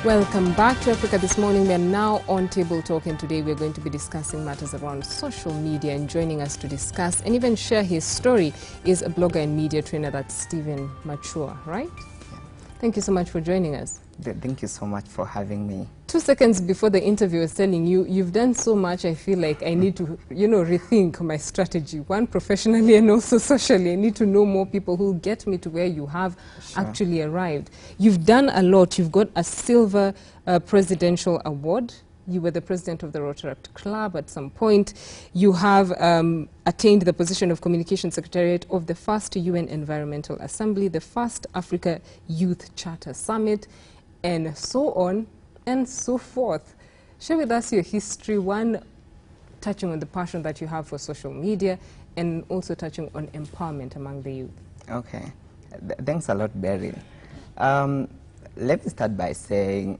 Welcome back to Africa This Morning. We are now on Table Talk, and today we're going to be discussing matters around social media. And joining us to discuss and even share his story is a blogger and media trainer, that's Stephen Machua, right? Yeah. Thank you so much for joining us. Thank you so much for having me. 2 seconds before the interview, I was telling you, you've done so much, I feel like I need to, rethink my strategy. One, professionally and also socially. I need to know more people who get me to where you have actually arrived. You've done a lot. You've got a silver presidential award. You were the president of the Rotaract Club at some point. You have attained the position of Communication Secretariat of the first UN Environmental Assembly, the first Africa Youth Charter Summit, and so on and so forth. Share with us your history, one touching on the passion that you have for social media and also touching on empowerment among the youth. Okay. Thanks a lot, Beryl. Let me start by saying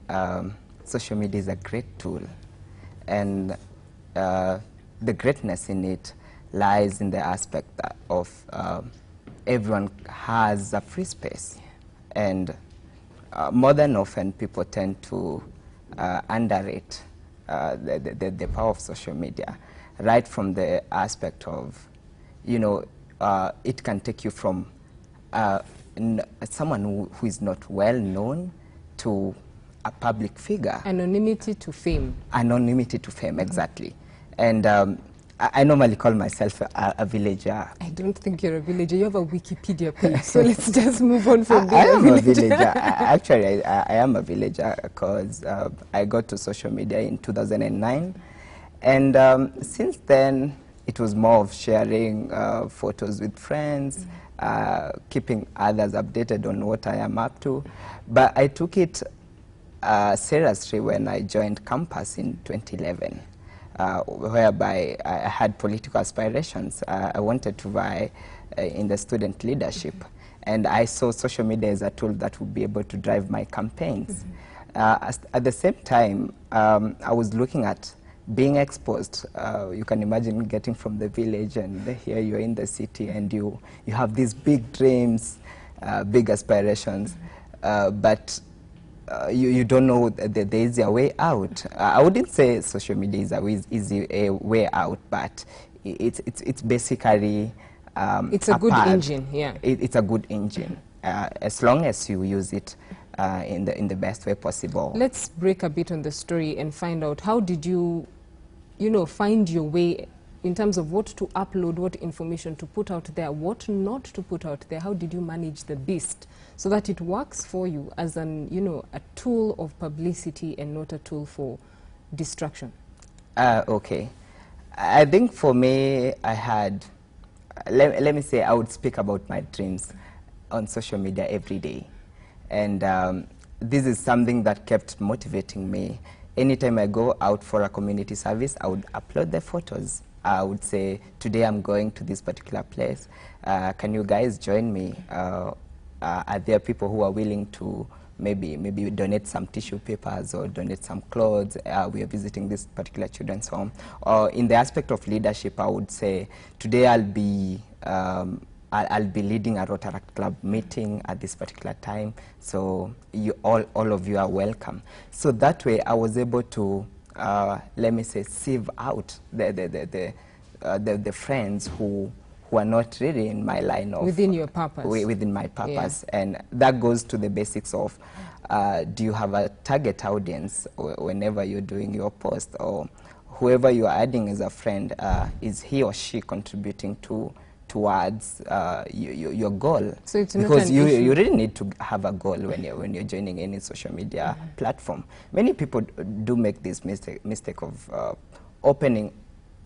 social media is a great tool, and the greatness in it lies in the aspect of everyone has a free space, and more than often people tend to underrate the power of social media, right from the aspect of, it can take you from someone who is not well known to a public figure. Anonymity to fame. Anonymity to fame, exactly. And I normally call myself a villager. I don't think you're a villager. You have a Wikipedia page, so let's just move on from being I am a villager. Actually, I am a villager because I got to social media in 2009. And since then, it was more of sharing photos with friends, keeping others updated on what I am up to. But I took it seriously when I joined campus in 2011. Whereby I had political aspirations. I wanted to vie in the student leadership, and I saw social media as a tool that would be able to drive my campaigns. At the same time, I was looking at being exposed. You can imagine getting from the village, and here you're in the city, and you have these big dreams, big aspirations, but you don't know that there is a way out. I wouldn't say social media is a easy way out, but it's basically it's a good engine, yeah. It's a good engine, as long as you use it in the best way possible. Let's break a bit on the story and find out, how did you, find your way in terms of what to upload, what information to put out there, what not to put out there? How did you manage the beast so that it works for you as an, a tool of publicity and not a tool for distraction? Okay. I think for me, I had, let me say, I would speak about my dreams on social media every day. And this is something that kept motivating me. Anytime I go out for a community service, I would upload the photos. I would say, today I'm going to this particular place. Can you guys join me? Are there people who are willing to maybe donate some tissue papers or donate some clothes? We are visiting this particular children's home. Or in the aspect of leadership, I would say, today I'll be leading a Rotaract Club meeting at this particular time. So all of you are welcome. So that way I was able to, let me say, sieve out the friends who are not really in my line of... Within your purpose. Within my purpose. Yeah. And that goes to the basics of, do you have a target audience whenever you're doing your post? Or whoever you're adding as a friend, is he or she contributing towards your goal? So it's not because an you issue. really need to have a goal when you're joining any social media platform. Many people do make this mistake of opening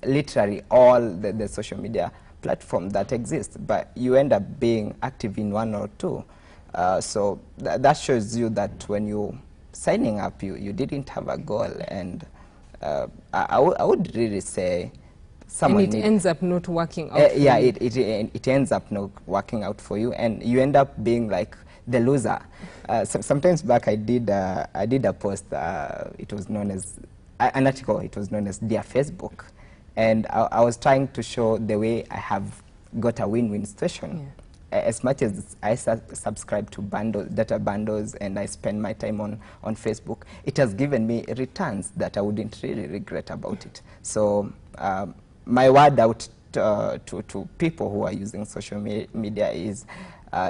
literally all the social media platform that exists, but you end up being active in one or two. So that shows you that when you signing up, you didn't have a goal, and I would really say someone and it ends up not working out for yeah, you. it ends up not working out for you, and you end up being like the loser. Sometimes back I did a post, it was known as an article, it was known as Dear Facebook, and I was trying to show the way I have got a win-win situation. as much as I subscribe to data bundles, and I spend my time on Facebook, it has given me returns that I wouldn't really regret about it. So my word out to people who are using social media is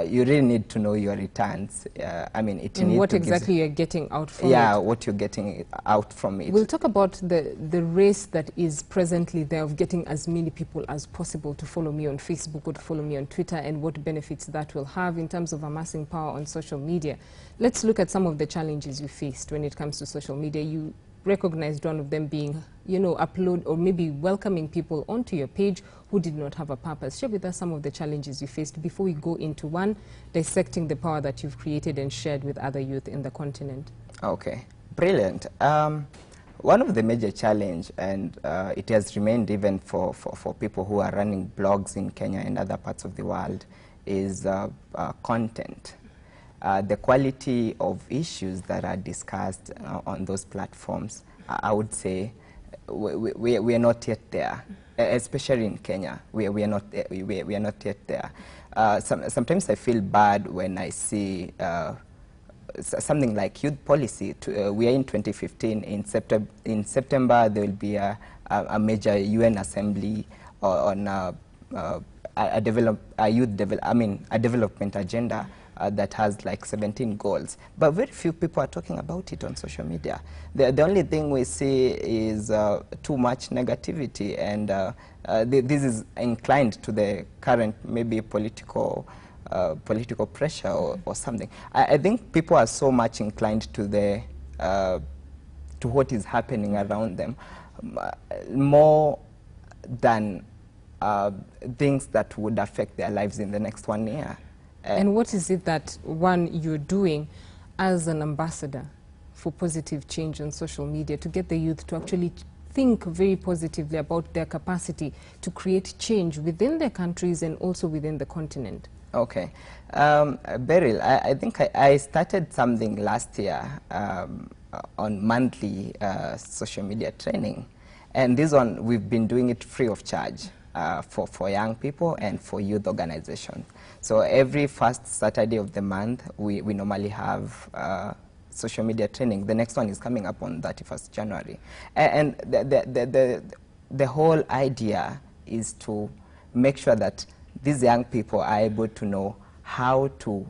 you really need to know your returns. I mean, and what exactly you're getting out from it. Yeah, what you're getting out from it. We'll talk about the race that is presently there of getting as many people as possible to follow me on Facebook or to follow me on Twitter, and what benefits that will have in terms of amassing power on social media. Let's look at some of the challenges you faced when it comes to social media. You recognized one of them being, upload or maybe welcoming people onto your page who did not have a purpose. Share with us some of the challenges you faced before we go into one, dissecting the power that you've created and shared with other youth in the continent. Okay, brilliant. One of the major challenge, and it has remained even for people who are running blogs in Kenya and other parts of the world, is content. The quality of issues that are discussed on those platforms, I would say we are not yet there, especially in Kenya. We are not yet there. Sometimes I feel bad when I see something like youth policy. We are in 2015. In September, there will be a major UN assembly on a development agenda that has like 17 goals, but very few people are talking about it on social media. The only thing we see is too much negativity, and this is inclined to the current maybe political pressure or something. I think people are so much inclined to what is happening around them, more than things that would affect their lives in the next 1 year. And what is it that, one, you're doing as an ambassador for positive change on social media to get the youth to actually think very positively about their capacity to create change within their countries and also within the continent? Okay. Beryl, I think I started something last year on monthly social media training. And this one, we've been doing it free of charge for young people and for youth organizations. So every first Saturday of the month, we normally have social media training. The next one is coming up on 31st January. And the whole idea is to make sure that these young people are able to know how to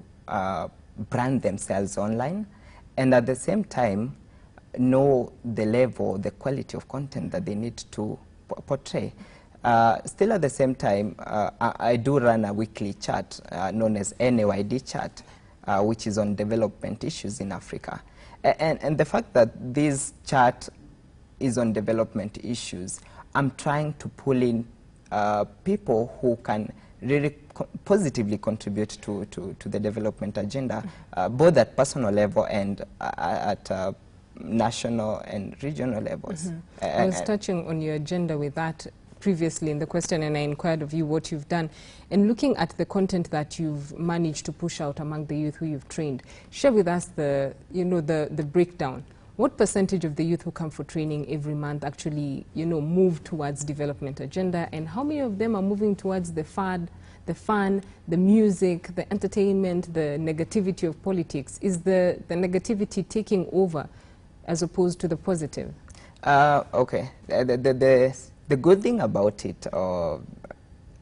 brand themselves online, and at the same time know the level, the quality of content that they need to portray. Still at the same time, I do run a weekly chat known as NAYD chat, which is on development issues in Africa. And the fact that this chat is on development issues, I'm trying to pull in people who can really positively contribute to the development agenda, both at personal level and at national and regional levels. I was touching on your agenda with that previously in the question, and I inquired of you what you've done. And looking at the content that you've managed to push out among the youth who you've trained, share with us the breakdown. What percentage of the youth who come for training every month actually, move towards development agenda, and how many of them are moving towards the fun, the music, the entertainment, the negativity of politics? Is the negativity taking over as opposed to the positive? Okay. The good thing about it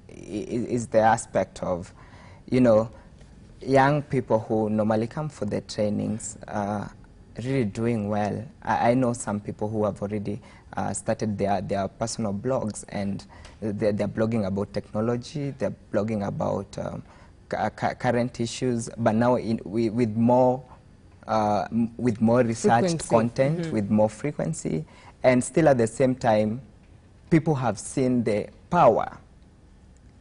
is the aspect of, young people who normally come for the trainings really doing well. I know some people who have already started their personal blogs, and they're blogging about technology, they're blogging about current issues, but now with more researched content, with more frequency, and still at the same time, people have seen the power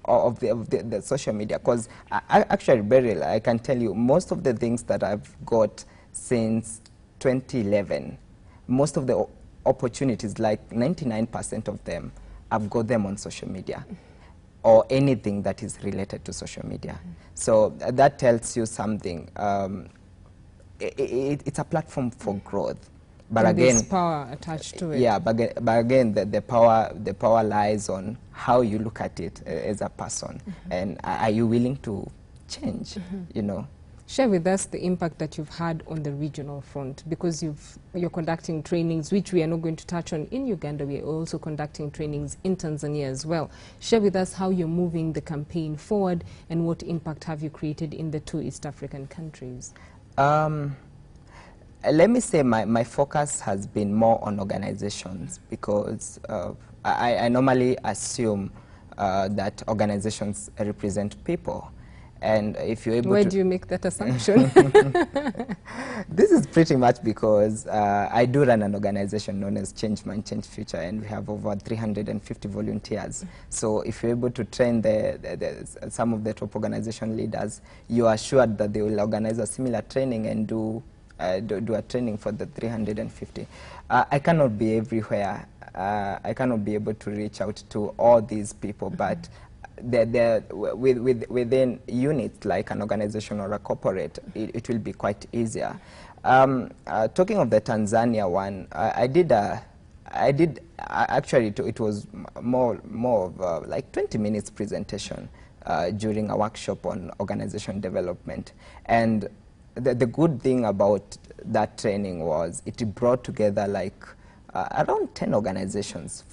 of the social media. Because actually, Beryl, I can tell you, most of the things that I've got since 2011, most of the opportunities, like 99% of them, I've got them on social media or anything that is related to social media. So that tells you something. It's a platform for growth. But and again, there's power attached to it. Yeah, but again, the power lies on how you look at it as a person, and are you willing to change, you know. Share with us the impact that you've had on the regional front, because you're conducting trainings, which we are not going to touch on in Uganda. We are also conducting trainings in Tanzania as well. Share with us how you're moving the campaign forward and what impact have you created in the 2 East African countries. Let me say my focus has been more on organizations, because I normally assume that organizations represent people. And if you're able Why to... do you make that assumption? This is pretty much because I do run an organization known as Change Mind, Change Future, and we have over 350 volunteers. So if you're able to train some of the top organization leaders, you are assured that they will organize a similar training and do a training for the 350. I cannot be everywhere. I cannot be able to reach out to all these people, but within units like an organization or a corporate, it will be quite easier. Talking of the Tanzania one, actually it was more of like 20 minutes presentation during a workshop on organization development. And the good thing about that training was it brought together like around 10 organizations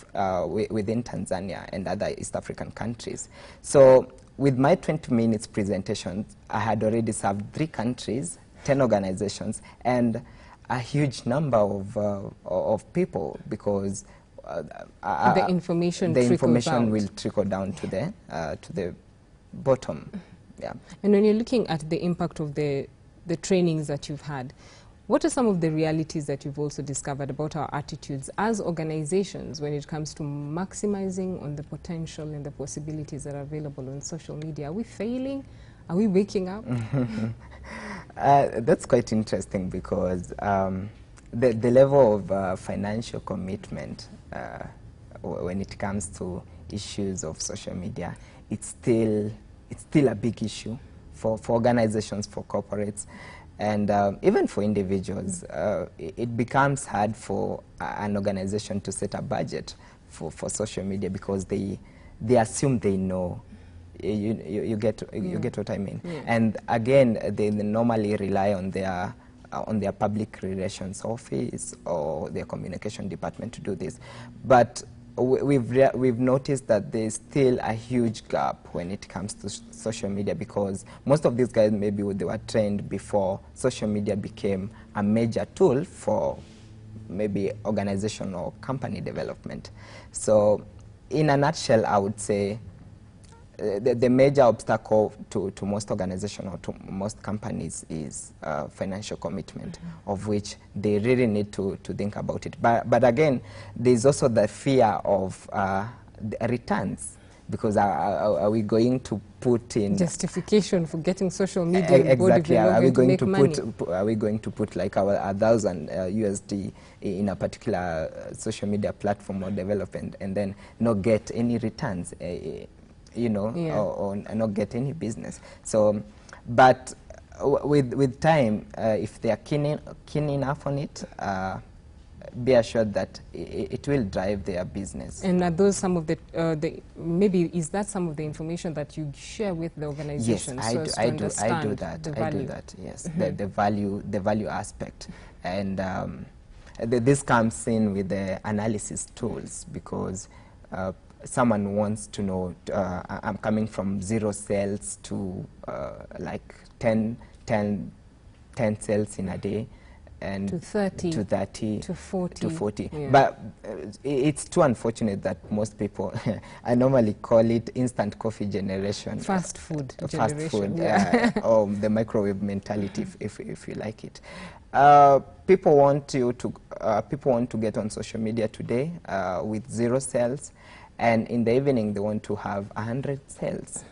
within Tanzania and other East African countries. So with my 20 minutes presentation, I had already served 3 countries, 10 organizations, and a huge number of people, because the information will trickle down to the bottom. Yeah. And when you're looking at the impact of the trainings that you've had, what are some of the realities that you've also discovered about our attitudes as organizations when it comes to maximizing on the potential and the possibilities that are available on social media? Are we failing? Are we waking up? That's quite interesting, because the level of financial commitment when it comes to issues of social media, it's still a big issue for organizations, for corporates, and even for individuals. It becomes hard for an organization to set a budget for social media, because they assume they know. You get what I mean. Yeah. And again, they normally rely on their public relations office or their communication department to do this. But we've noticed that there's still a huge gap when it comes to social media, because most of these guys, maybe they were trained before social media became a major tool for maybe organization or company development. So in a nutshell, I would say the major obstacle to most organizations or to most companies is financial commitment, of which they really need to think about it. But again, there's also the fear of the returns, because are we going to put in justification for getting social media exactly? Are we going to put like our 1,000 USD in a particular social media platform or development, and then not get any returns? You know, yeah. or not get any business. So, but with time, if they are keen enough on it, be assured that it will drive their business. And are those some of the maybe is that some of the information that you share with the organization? Yes, I do that. Yes, the value aspect, and this comes in with the analysis tools, because someone wants to know, I'm coming from 0 sales to like 10 sales in a day, and to 30 to 40. Yeah. But it's too unfortunate that most people, I normally call it instant coffee generation. Fast food generation. Fast food, yeah. Or the microwave mentality, if you like it. People want to get on social media today with 0 sales. And in the evening, they want to have 100 sales,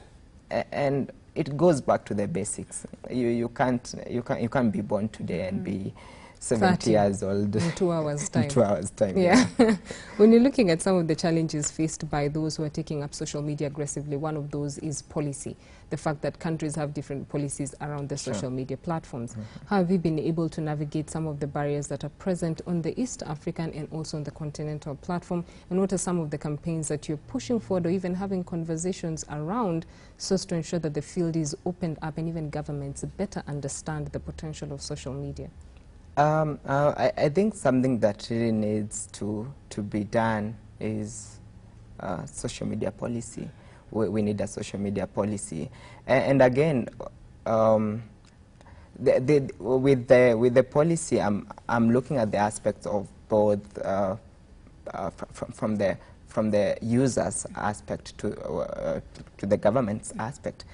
and it goes back to the basics. You can't be born today and be 70 30 years old. in 2 hours time. In 2 hours time, Yeah. When you're looking at some of the challenges faced by those who are taking up social media aggressively, one of those is policy. The fact that countries have different policies around the social media platforms. How have you been able to navigate some of the barriers that are present on the East African and also on the continental platform? And what are some of the campaigns that you're pushing forward or even having conversations around so as to ensure that the field is opened up and even governments better understand the potential of social media? I think something that really needs to be done is social media policy. We need a social media policy, and again, with the policy, I'm looking at the aspects of both from the users aspect to the government's aspect,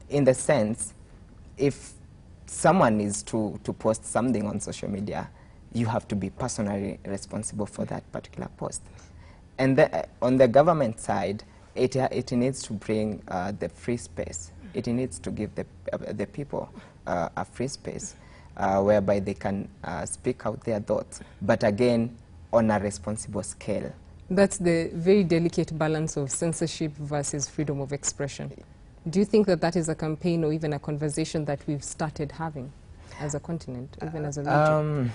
in the sense, if someone is to post something on social media, you have to be personally responsible for that particular post. And on the government side, it needs to bring the free space. It needs to give the people a free space whereby they can speak out their thoughts, but again, on a responsible scale. That's the very delicate balance of censorship versus freedom of expression. Do you think that that is a campaign or even a conversation that we've started having as a continent, even as a region?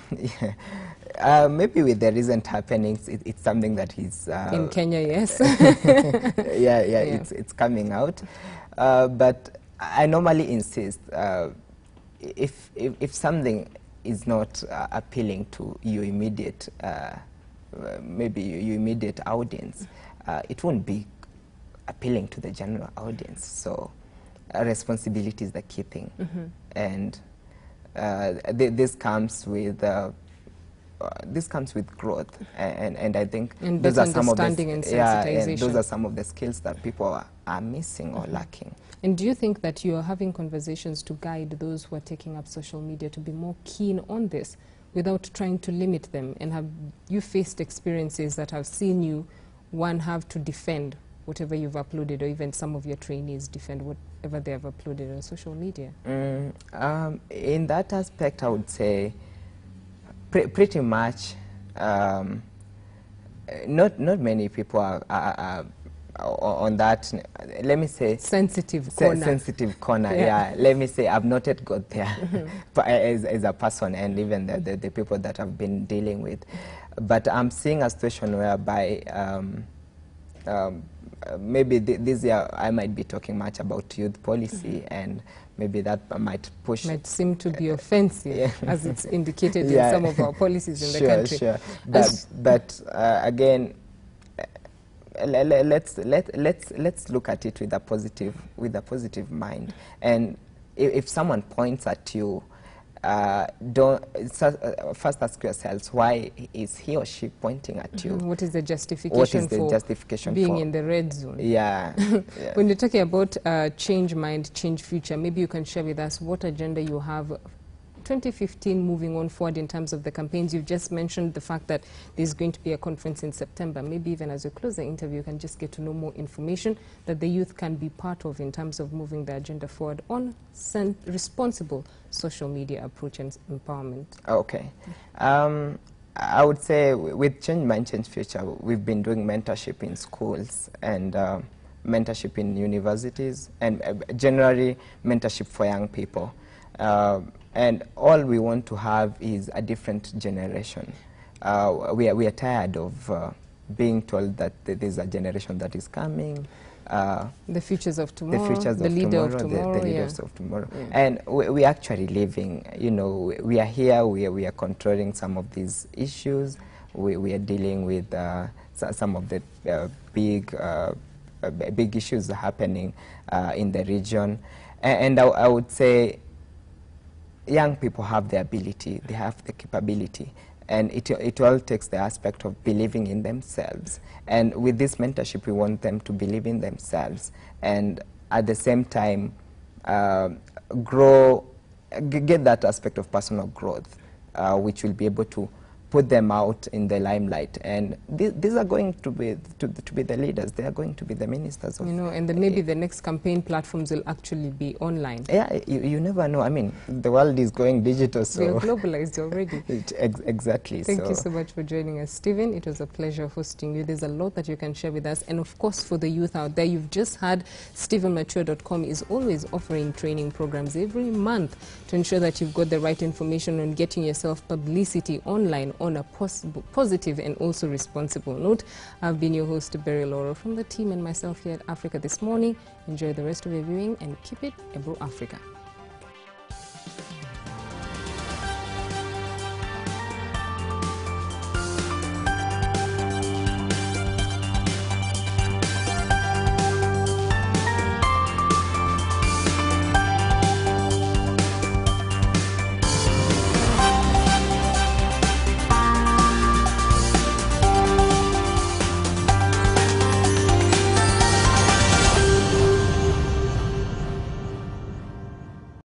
Maybe with the recent happenings, it's something that is... in Kenya, yes. yeah, it's coming out. But I normally insist, if something is not appealing to your immediate, maybe your immediate audience, it won't be appealing to the general audience. So responsibility is the key thing. And this comes with growth, and I think those are some of the, and sensitization. and those are some of the skills that people are missing or lacking. And do you think that you are having conversations to guide those who are taking up social media to be more keen on this without trying to limit them? And have you faced experiences that have seen you, one, have to defend whatever you've uploaded, or even some of your trainees defend whatever they have uploaded on social media? In that aspect, I would say pretty much not many people are on that, let me say, sensitive corner. Yeah. Let me say I've not yet got there as a person, and even the people that I've been dealing with. But I'm seeing a situation whereby maybe this year I might be talking much about youth policy, and maybe that might seem to be offensive, as it's indicated in some of our policies in the country. Sure. But again, let's look at it with a positive mind. And if someone points at you, first ask yourselves, why is he or she pointing at you? What is the justification for being in the red zone? Yeah. When you're talking about change mind, change future, maybe you can share with us what agenda you have 2015 moving on forward in terms of the campaigns. You've just mentioned the fact that there's going to be a conference in September. Maybe even as you close the interview, you can just get to know more information that the youth can be part of in terms of moving the agenda forward on responsible social media approach and empowerment. Okay. I would say with Change Mind, Change Future, we've been doing mentorship in schools and mentorship in universities, and generally mentorship for young people. And all we want to have is a different generation. We are tired of being told that there's a generation that is coming. The futures of tomorrow, the leaders of tomorrow. Yeah. And we're actually living, we are here, we are controlling some of these issues. We are dealing with some of the big issues happening in the region. And I would say young people have the ability, they have the capability, and it all takes the aspect of believing in themselves. And with this mentorship, we want them to believe in themselves, and at the same time grow, get that aspect of personal growth, which will be able to put them out in the limelight. And these are going to be the leaders. They are going to be the ministers of, and then maybe the next campaign platforms will actually be online. Yeah, you never know. I mean, the world is going digital, so we are globalized already. Exactly. Thank you so much for joining us, Stephen. It was a pleasure hosting you. There's a lot that you can share with us, and of course, for the youth out there, you've just had StephenMachua.com is always offering training programs every month to ensure that you've got the right information on getting yourself publicity online on a positive and also responsible note. I've been your host, Beryl Oooro, from the team and myself here at Africa This Morning. Enjoy the rest of your viewing and keep it Ebro Africa.